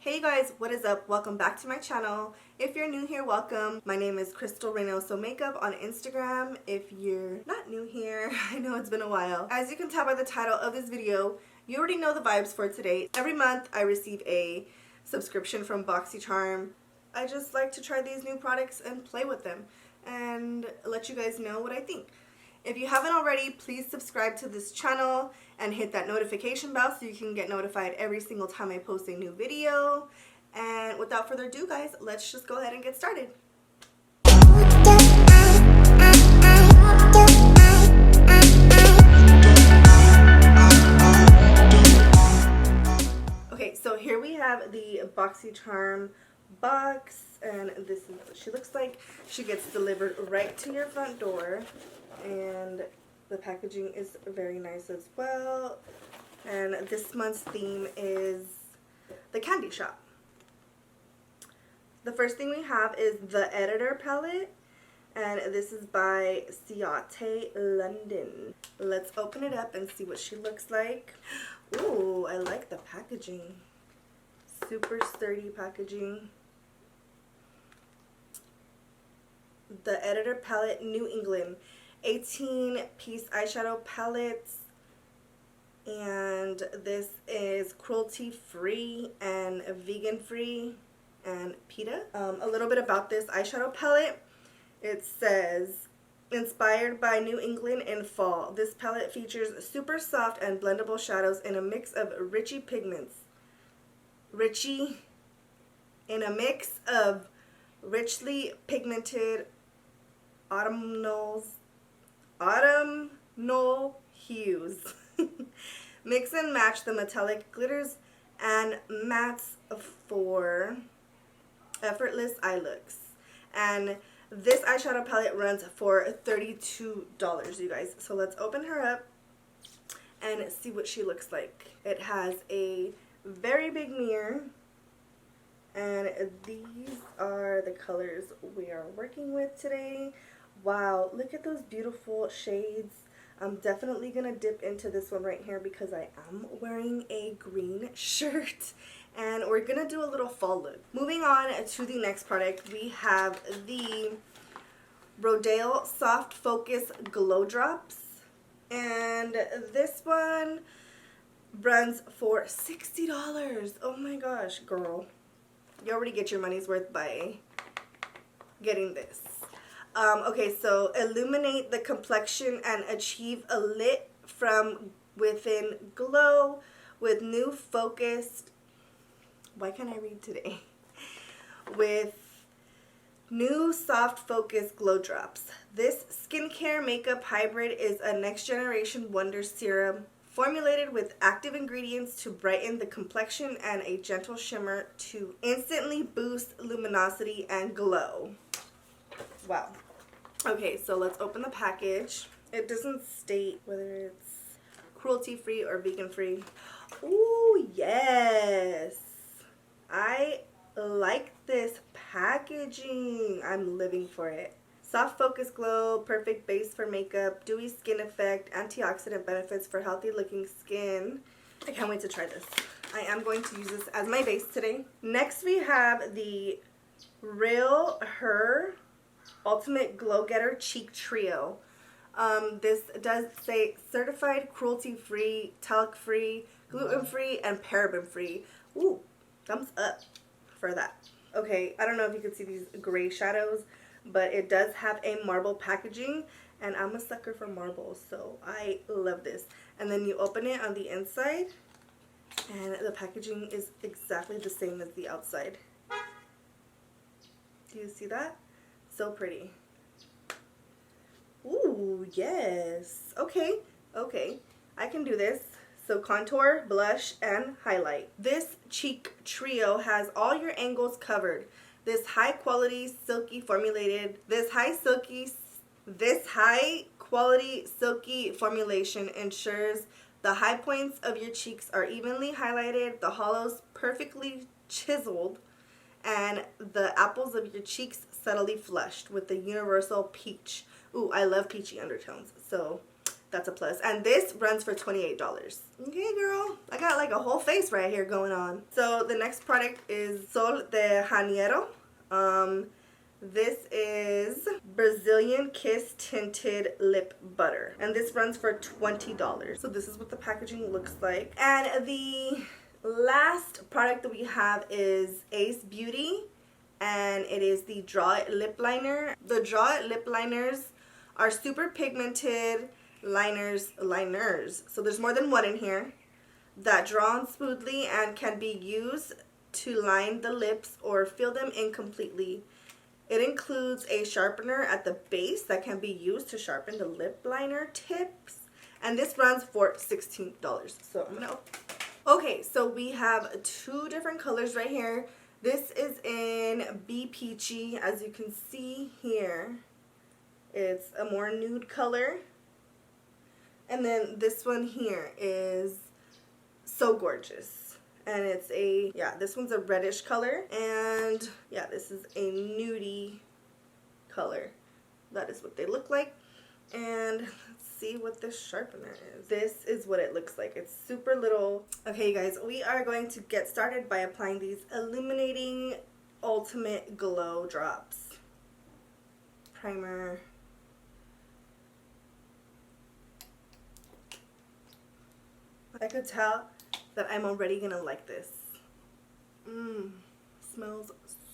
Hey guys, what is up? Welcome back to my channel. If you're new here, welcome. My name is Crystal Reynoso Makeup on Instagram. If you're not new here, I know it's been a while. As you can tell by the title of this video, you already know the vibes for today. Every month I receive a subscription from Boxycharm. I just like to try these new products and play with them and let you guys know what I think. If you haven't already, please subscribe to this channel and hit that notification bell so you can get notified every single time I post a new video. And without further ado, guys, let's just go ahead and get started. Okay, so here we have the Boxycharm box, and this is what she looks like. She gets delivered right to your front door. And the packaging is very nice as well. And this month's theme is the candy shop. The first thing we have is the Editor palette, and this is by Ciate London. Let's open it up and see what she looks like. Ooh, I like the packaging. Super sturdy packaging. The Editor palette, New England. 18-piece eyeshadow palettes, and this is cruelty-free and vegan-free and PETA. A little bit about this eyeshadow palette. It says, inspired by New England in fall, this palette features super soft and blendable shadows in a mix of richy pigments. Richly pigmented autumnal hues. Mix and match the metallic glitters and mattes for effortless eye looks. And this eyeshadow palette runs for $32, you guys. So let's open her up and see what she looks like. It has a very big mirror, and these are the colors we are working with today. Wow, look at those beautiful shades. I'm definitely going to dip into this one right here because I am wearing a green shirt. And we're going to do a little fall look. Moving on to the next product, we have the Rodale Soft Focus Glow Drops. And this one runs for $60. Oh my gosh, girl. You already get your money's worth by getting this. Okay, so illuminate the complexion and achieve a lit from within glow with new focused, why can't I read today? With new soft focus glow drops. This skincare makeup hybrid is a next generation wonder serum formulated with active ingredients to brighten the complexion and a gentle shimmer to instantly boost luminosity and glow. Wow. Okay, so let's open the package. It doesn't state whether it's cruelty-free or vegan-free. Ooh, yes. I like this packaging. I'm living for it. Soft focus glow, perfect base for makeup, dewy skin effect, antioxidant benefits for healthy looking skin. I can't wait to try this. I am going to use this as my base today. Next we have the Real Her Ultimate Glow Getter Cheek Trio. This does say certified cruelty-free, talc-free, gluten-free, and paraben-free. Ooh, thumbs up for that. Okay, I don't know if you can see these gray shadows, but it does have a marble packaging, and I'm a sucker for marbles, so I love this. And then you open it on the inside, and the packaging is exactly the same as the outside. Do you see that? So pretty. Ooh, yes. Okay, okay. I can do this. So contour, blush, and highlight. This cheek trio has all your angles covered. This high quality silky formulation ensures the high points of your cheeks are evenly highlighted, the hollows perfectly chiseled, and the apples of your cheeks subtly flushed with the universal peach. Ooh, I love peachy undertones, so that's a plus. And this runs for $28. Okay, girl. I got like a whole face right here going on. So the next product is Sol de Janeiro. This is Brazilian Kiss Tinted Lip Butter. And this runs for $20. So this is what the packaging looks like. And the last product that we have is Ace Beauty. And it is the Draw It Lip Liner. The Draw It Lip Liners are super pigmented liners. So there's more than one in here that draw on smoothly and can be used to line the lips or fill them in completely. It includes a sharpener at the base that can be used to sharpen the lip liner tips. And this runs for $16. So I'm gonna okay, so we have two different colors right here. This is in Be Peachy. As you can see here, it's a more nude color. And then this one here is So Gorgeous. And it's a, yeah, this one's a reddish color. And yeah, this is a nudie color. That is what they look like. And let's see what this sharpener is. This is what it looks like. It's super little. Okay, you guys, we are going to get started by applying these Illuminating Ultimate Glow Drops. Primer. I could tell that I'm already gonna like this. Smells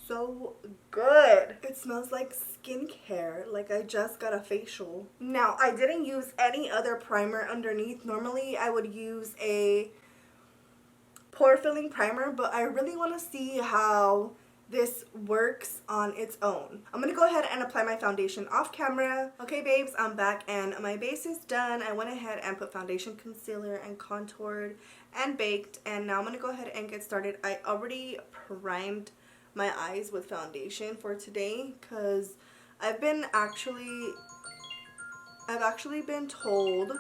so good. It smells like skincare, like I just got a facial. Now, I didn't use any other primer underneath. Normally, I would use a pore filling primer, but I really want to see how this works on its own. I'm gonna go ahead and apply my foundation off camera. Okay, babes, I'm back and my base is done. I went ahead and put foundation, concealer, and contoured and baked, and now I'm gonna go ahead and get started. I already primed my eyes with foundation for today because I've actually been told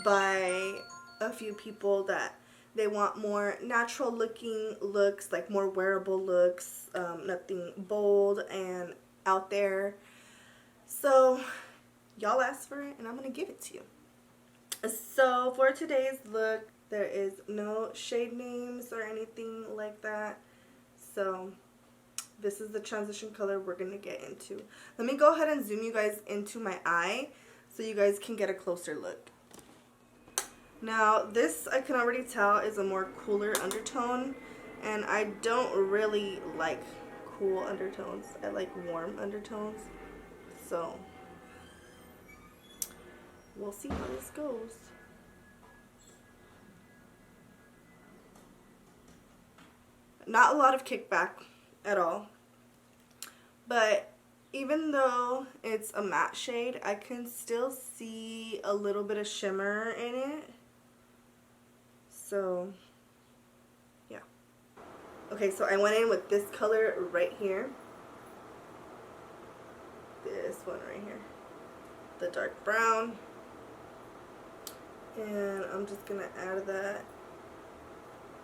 by a few people that they want more natural looking looks, like more wearable looks, nothing bold and out there. So y'all asked for it and I'm gonna give it to you. So for today's look, there is no shade names or anything like that. So this is the transition color we're gonna get into. Let me go ahead and zoom you guys into my eye so you guys can get a closer look. Now this, I can already tell, is a more cooler undertone, and I don't really like cool undertones. I like warm undertones. So we'll see how this goes. Not a lot of kickback at all, but even though it's a matte shade, I can still see a little bit of shimmer in it. So yeah. Okay, so I went in with this color right here. This one right here. The dark brown. And I'm just gonna add that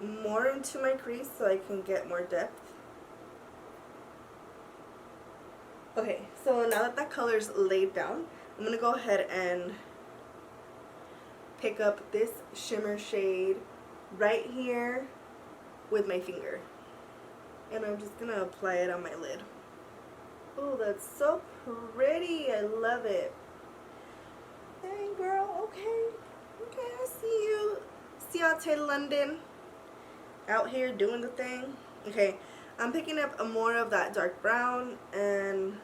more into my crease so I can get more depth. Okay, so now that that color's laid down, I'm gonna go ahead and pick up this shimmer shade right here with my finger. And I'm just gonna apply it on my lid. Oh, that's so pretty. I love it. Dang, girl. Okay. Okay, I see you. See y'all to London. Out here doing the thing. Okay, I'm picking up more of that dark brown and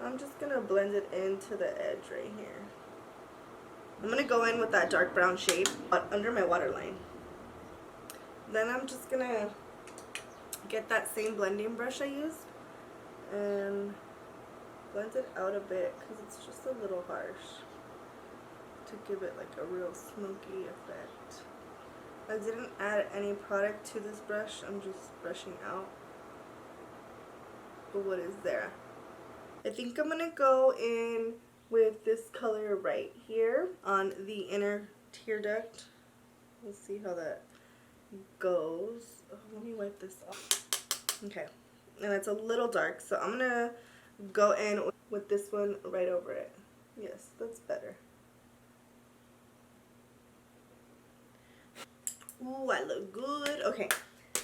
I'm just gonna blend it into the edge right here. I'm gonna go in with that dark brown shade under my waterline. Then I'm just gonna get that same blending brush I used and blend it out a bit because it's just a little harsh to give it like a real smoky effect. I didn't add any product to this brush. I'm just brushing out what is there. I think I'm gonna go in with this color right here on the inner tear duct. We'll see how that goes. Oh, let me wipe this off. Okay, and it's a little dark, so I'm gonna go in with this one right over it. Yes, that's better. Ooh, I look good. Okay,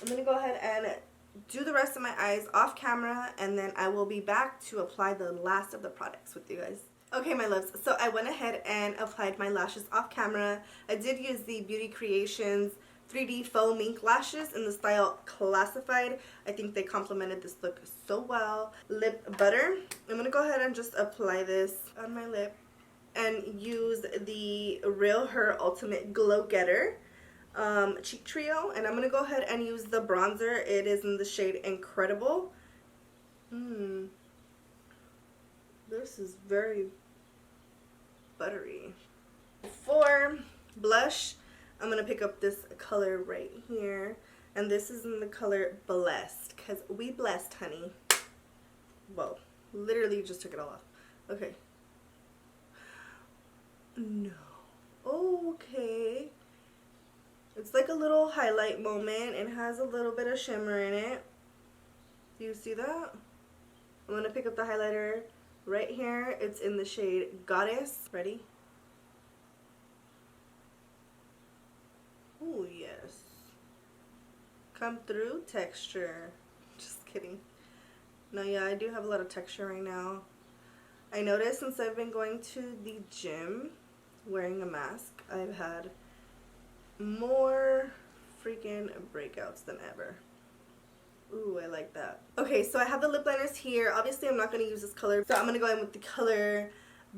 I'm gonna go ahead and do the rest of my eyes off camera, and then I will be back to apply the last of the products with you guys. Okay, my loves, so I went ahead and applied my lashes off camera. I did use the Beauty Creations 3D faux mink lashes in the style Classified. I think they complemented this look so well. Lip butter. I'm gonna go ahead and just apply this on my lip and use the Real Her Ultimate Glow Getter cheek trio, and I'm gonna go ahead and use the bronzer. It is in the shade Incredible. This is very buttery. For blush, I'm gonna pick up this color right here, and this is in the color Blessed, because we blessed, honey. Whoa, literally just took it all off. Okay. No. Okay. It's like a little highlight moment. It has a little bit of shimmer in it. Do you see that? I'm going to pick up the highlighter right here. It's in the shade Goddess. Ready? Oh, yes. Come through texture. Just kidding. No, yeah, I do have a lot of texture right now. I noticed since I've been going to the gym wearing a mask, I've had more freaking breakouts than ever. Ooh, I like that. Okay, so I have the lip liners here. Obviously, I'm not going to use this color, so I'm going to go in with the color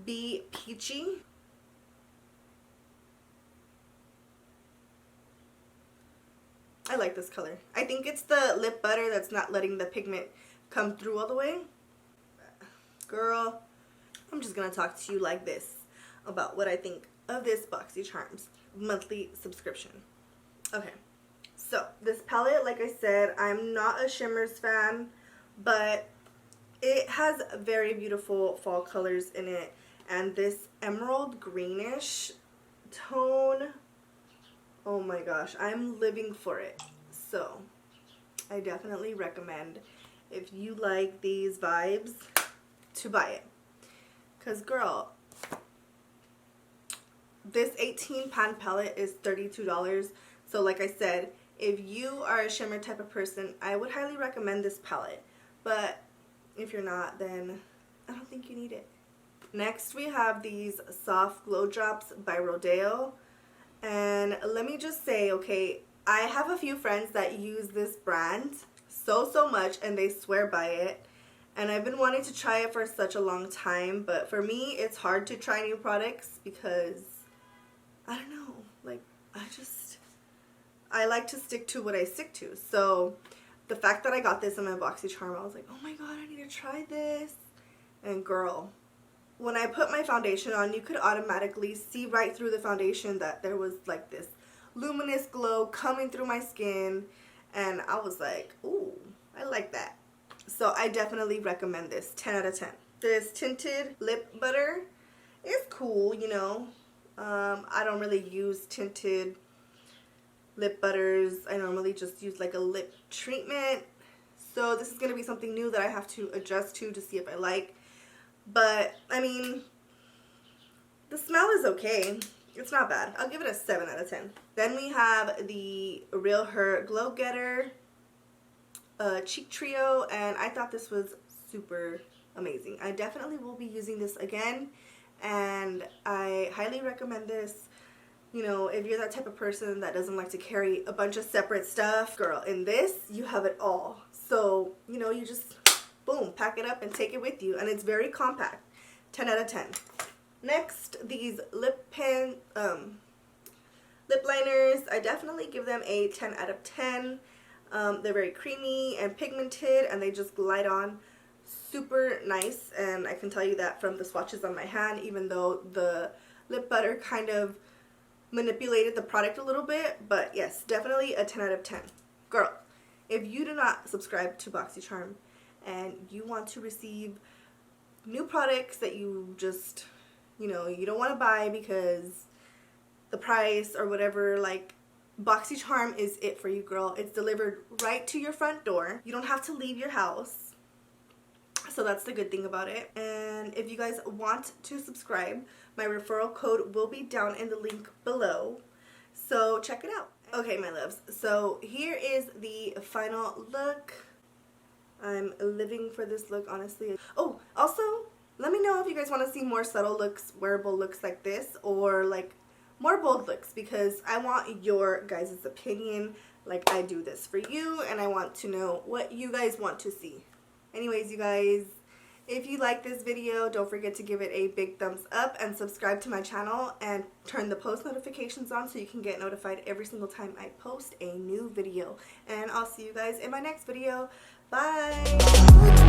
Be Peachy. I like this color. I think it's the lip butter that's not letting the pigment come through all the way. Girl, I'm just going to talk to you like this about what I think of this Boxycharms monthly subscription. Okay, so this palette, like I said, I'm not a shimmers fan, but it has very beautiful fall colors in it, and this emerald greenish tone, oh my gosh, I'm living for it. So I definitely recommend, if you like these vibes, to buy it, because girl, this 18 pan palette is $32. So like I said, if you are a shimmer type of person, I would highly recommend this palette. But if you're not, then I don't think you need it. Next we have these Soft Glow Drops by Rodeo. And let me just say, okay, I have a few friends that use this brand so much and they swear by it. And I've been wanting to try it for such a long time, but for me it's hard to try new products because I don't know, like, I like to stick to what I stick to. So the fact that I got this in my Boxycharm, I was like, oh my god, I need to try this. And girl, when I put my foundation on, you could automatically see right through the foundation that there was like this luminous glow coming through my skin. And I was like, ooh, I like that. So I definitely recommend this, 10 out of 10. This tinted lip butter is cool, you know. I don't really use tinted lip butters. I normally just use like a lip treatment. So this is going to be something new that I have to adjust to see if I like. But, I mean, the smell is okay. It's not bad. I'll give it a 7 out of 10. Then we have the Real Her Glow Getter cheek trio, and I thought this was super amazing. I definitely will be using this again, and I highly recommend this. You know, if you're that type of person that doesn't like to carry a bunch of separate stuff, girl, in this you have it all. So, you know, you just boom, pack it up and take it with you, and it's very compact. 10 out of 10. Next, these lip liners, I definitely give them a 10 out of 10. They're very creamy and pigmented, and they just glide on super nice, and I can tell you that from the swatches on my hand, even though the lip butter kind of manipulated the product a little bit. But yes, definitely a 10 out of 10. Girl, if you do not subscribe to Boxycharm and you want to receive new products that you just, you know, you don't want to buy because the price or whatever, like, Boxycharm is it for you, girl. It's delivered right to your front door. You don't have to leave your house. So that's the good thing about it. And if you guys want to subscribe, my referral code will be down in the link below. So check it out. Okay, my loves. So here is the final look. I'm living for this look, honestly. Oh, also, let me know if you guys want to see more subtle looks, wearable looks like this, or like more bold looks, because I want your guys' opinion. Like, I do this for you, and I want to know what you guys want to see. Anyways, you guys, if you like this video, don't forget to give it a big thumbs up and subscribe to my channel and turn the post notifications on so you can get notified every single time I post a new video. And I'll see you guys in my next video. Bye!